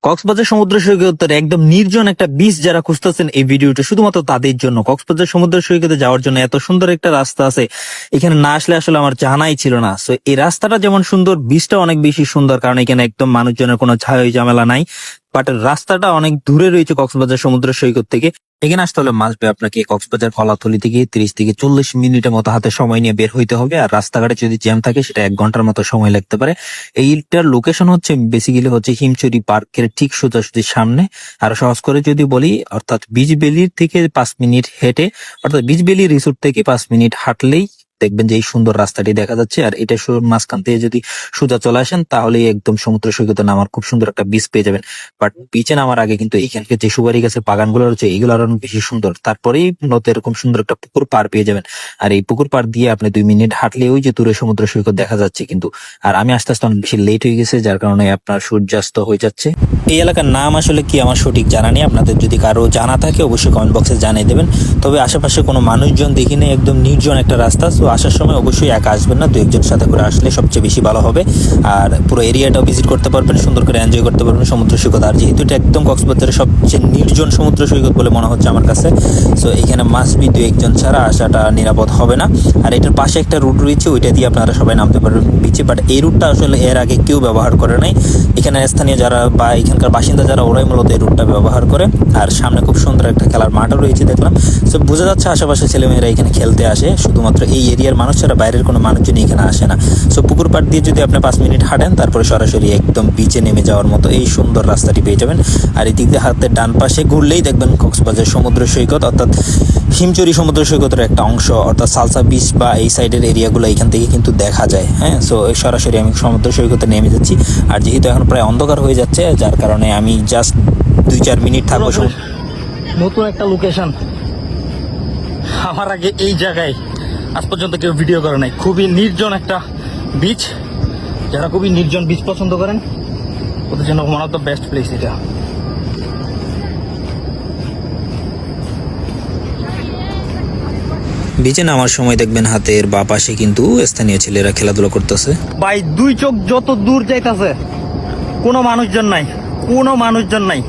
কক্সবাজার সমুদ্র সৈকতের একদম নির্জন একটা বিচ যারা খুঁজতেছেন, এই ভিডিওটা শুধুমাত্র তাদের জন্য। কক্সবাজার সমুদ্র সৈকতে যাওয়ার জন্য এত সুন্দর একটা রাস্তা আছে, এখানে না আসলে আসলে আমার জানাই ছিল না। সো এই রাস্তাটা যেমন সুন্দর, বিচটা অনেক বেশি সুন্দর, কারণ এখানে একদম মানুষজনের কোনো ঝাই ঝামেলা নাই। বাট রাস্তাটা অনেক দূরে রয়েছে কক্সবাজার সমুদ্র সৈকত থেকে। এখানে আসতে হলে মাসবে আপনাকে কক্সবাজার কলাতলি থেকে 30 থেকে 40 মিনিটের মতো হাতে সময় নিয়ে বের হইতে হবে। আর রাস্তাঘাটে যদি জ্যাম থাকে সেটা 1 ঘন্টার মতো সময় লাগতে পারে। এইটার লোকেশন হচ্ছে বেসিক্যালি হচ্ছে হিমচুরি পার্কের ঠিক সোজাসুজি সামনে। আর সহজ করে যদি বলি, অর্থাৎ বিচ ভ্যালির থেকে 5 মিনিট হেঁটে, অর্থাৎ বিচ ভ্যালি রিসোর্ট থেকে 5 মিনিট হাঁটলেই দেখবেন যে এই সুন্দর রাস্তাটি দেখা যাচ্ছে। আর এটা মাঝখান থেকে যদি সোজা চলে আসেন তাহলে একদম সমুদ্র সৈকতে নামার খুব সুন্দর একটা বিচ পেয়ে যাবেন। বাট বিচে নামার আগে কিন্তু এখানকার যে সুপারি গাছের বাগানগুলো রয়েছে এগুলো আরো বেশি সুন্দর। তারপরেই মূলত এরকম সুন্দর একটা পুকুর পার পেয়ে যাবেন। আর এই পুকুর পার দিয়ে আপনি 2 মিনিট হাঁটলে ওই যে দূরে সমুদ্র সৈকত দেখা যাচ্ছে কিন্তু। আর আমি আস্তে আস্তে অনেক বেশি লেট হয়ে গেছে, যার কারণে আপনার সূর্যাস্ত হয়ে যাচ্ছে। এই এলাকার নাম আসলে কি আমার সঠিক জানা নেই, আপনাদের যদি কারো জানা থাকে অবশ্যই কমেন্ট বক্সে জানিয়ে দেবেন। তবে আশেপাশে কোনো মানুষজন দেখিনি, একদম নির্জন একটা রাস্তা। তো আসার সময় অবশ্যই একা আসবেন না, 2-1 জন সাথে করে আসলে সবচেয়ে বেশি ভালো হবে। আর পুরো এরিয়াটাও ভিজিট করতে পারবেন, সুন্দর করে এনজয় করতে পারবেন সমুদ্র সৈকত। আর যেহেতু এটা একদম কক্সবাজারের সবচেয়ে নির্জন সমুদ্র সৈকত বলে মনে হচ্ছে আমার কাছে, সো এখানে মাসবি 2-1 জন ছাড়া আসাটা নিরাপদ হবে না। আর এটার পাশে একটা রুট রয়েছে, ওইটা দিয়ে আপনারা সবাই নামতে পারবেন বিচে। বাট এই রুটটা আসলে এর আগে কেউ ব্যবহার করে নাই। এখানে স্থানীয় যারা বা এখানকার বাসিন্দা যারা, ওরাই মূলত এই রুটটা ব্যবহার করে। আর সামনে খুব সুন্দর একটা খেলার মাঠও রয়েছে দেখলাম। সো বোঝা যাচ্ছে আশেপাশে ছেলেমেয়েরা এখানে খেলতে আসে, শুধুমাত্র এই এরিয়ার মানুষ ছাড়া বাইরের কোনো মানুষজন এখানে আসে না। সো পুকুর পাড় দিয়ে যদি আপনি 5 মিনিট হাঁটেন, তারপরে সরাসরি একদম বিচে নেমে যাওয়ার মতো এই সুন্দর রাস্তাটি পেয়ে যাবেন। আর এদিক দিয়ে হাতের ডান পাশে ঘুরলেই দেখবেন কক্সবাজার সমুদ্র সৈকত, অর্থাৎ হিমচুরি সমুদ্র সৈকতের একটা অংশ, অর্থাৎ সালসা বিচ বা এই সাইডের এরিয়াগুলো এখান থেকে কিন্তু দেখা যায়। হ্যাঁ, সো সরাসরি আমি সমুদ্র সৈকতে নেমে যাচ্ছি। আর যেহেতু এখন প্রায় অন্ধকার হয়ে যাচ্ছে, যার কারণে আমি জাস্ট 2-4 মিনিট থাকবো। নতুন একটা লোকেশন, আমার আগে এই জায়গায় আজ পর্যন্ত কেউ ভিডিও করে নাই। খুবই নির্জন একটা বিচ, যারা খুবই নির্জন বিচ পছন্দ করেন ওদের জন্য one of the best place এটা। বিচে নামার সময় দেখবেন হাতের বা পাশে কিন্তু স্থানীয় ছেলেরা খেলাধুলা করতেছে। ভাই 2 চোখ যত দূর যাইতাছে কোনো মানুষজন নাই, কোনো মানুষজন নাই,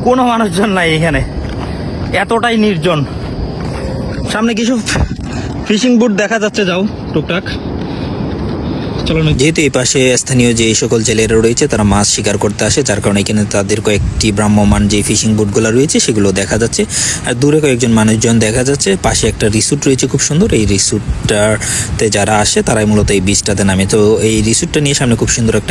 কোনো মানুষজন নাই এখানে, এতটাই নির্জন। সামনে কিছু ফিশিং বোট দেখা যাচ্ছে, যাও টুকটাক চলো। যেহেতু এই পাশে স্থানীয় যে সকল জেলেরা রয়েছে তারা মাছ শিকার করতে আসে, যার কারণে এখানে তাদের কয়েকটি ভ্রাম্যমান যে ফিশিং বোটগুলো রয়েছে সেগুলো দেখা যাচ্ছে। আর দূরে কয়েকজন মানুষজন দেখা যাচ্ছে। পাশে একটা রিসোর্ট রয়েছে খুব সুন্দর, এই রিসোর্টটাতে যারা আসে তারাই মূলত এই বিচটাতে নামে। তো এই রিসোর্টটা নিয়ে সামনে খুব সুন্দর একটা